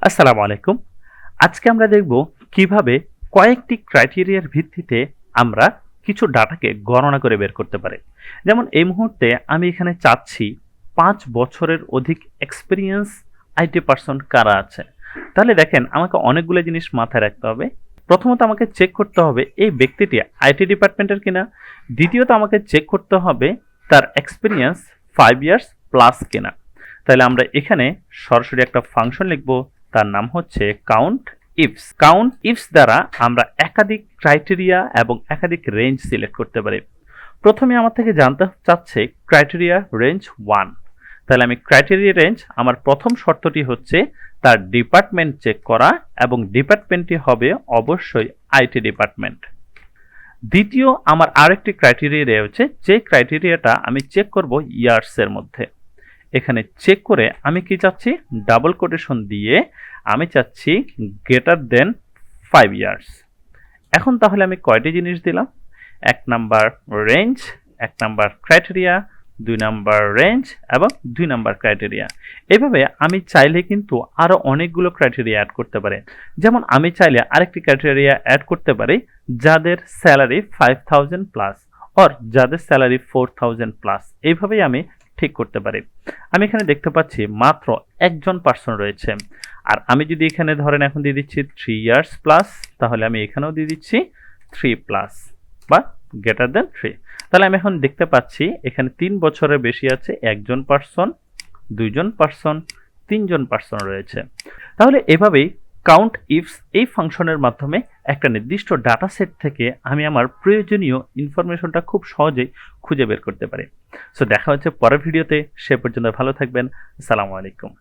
আসসালামু আলাইকুম। আজকে আমরা দেখব কিভাবে কয়েকটি ক্রাইটেরিয়ার ভিত্তিতে আমরা কিছু ডাটাকে গণনা করে বের করতে পারি। যেমন এই মুহূর্তে আমি এখানে চাচ্ছি ৫ বছরের অধিক এক্সপেরিয়েন্স আইটি পারসন কারা আছে। তাহলে দেখেন আমাকে অনেকগুলো জিনিস মাথায় রাখতে হবে। প্রথমত আমাকে চেক করতে হবে এই ব্যক্তিটি আইটি ডিপার্টমেন্টের কিনা। দ্বিতীয়ত আমাকে চেক করতে হবে তার এক্সপেরিয়েন্স 5 ইয়ার্স প্লাস কিনা। তাহলে আমরা এখানে সরাসরি একটা ফাংশন লিখব, তার নাম হচ্ছে কাউন্ট ইফস। কাউন্ট ইফস দ্বারা আমরা একাধিক ক্রাইটেরিয়া এবং একাধিক রেঞ্জ সিলেক্ট করতে পারি। প্রথমে আমার থেকে জানতে চাচ্ছে ক্রাইটেরিয়া রেঞ্জ 1। তাহলে আমি ক্রাইটেরিয়া রেঞ্জ, আমার প্রথম শর্তটি হচ্ছে তার ডিপার্টমেন্ট চেক করা এবং ডিপার্টমেন্টটি হবে অবশ্যই আইটি ডিপার্টমেন্ট। দ্বিতীয় আমার আরেকটি ক্রাইটেরিয়া রয়েছে, যে ক্রাইটেরিয়াটা আমি চেক করব ইয়ার্সের মধ্যে। এখানে চেক করে আমি কি চাচ্ছি, ডাবল কোটেশন দিয়ে আমি চাচ্ছি গ্রেটার দেন 5 ইয়ার্স। এখন তাহলে আমি কয়টি জিনিস দিলাম, 1 number range, 1 number criteria, 2 number range এবং 2 নাম্বার ক্রাইটেরিয়া। এভাবে আমি চাইলে কিন্তু আরো অনেকগুলো ক্রাইটেরিয়া অ্যাড করতে পারি। যেমন আমি চাইলে আরেকটি ক্রাইটেরিয়া অ্যাড করতে পারি যাদের স্যালারি 5000 প্লাস অর যাদের স্যালারি 4000 প্লাস। এইভাবেই আমি ঠিক করতে পারি। আমি এখানে দেখতে পাচ্ছি মাত্র একজন পার্সন রয়েছে, আর আমি যদি এখানে ধরেন এখন দিয়ে দিচ্ছি 3 ইয়ার্স প্লাস, তাহলে আমি এখানেও দিয়ে দিচ্ছি 3 প্লাস বা গ্রেটার দেন 3। তাহলে আমি এখন দেখতে পাচ্ছি এখানে 3 বছরের বেশি আছে একজন পার্সন, 2 জন পার্সন, 3 জন পার্সন রয়েছে। তাহলে এভাবেই কাউন্ট ইফস এই ফাংশনের মাধ্যমে একটা নির্দিষ্ট ডাটা সেট থেকে আমি আমার প্রয়োজনীয় ইনফরমেশনটা খুব সহজেই খুঁজে বের করতে পারি। সো দেখা হচ্ছে পরের ভিডিওতে, সে পর্যন্ত ভালো থাকবেন। আসসালামু আলাইকুম।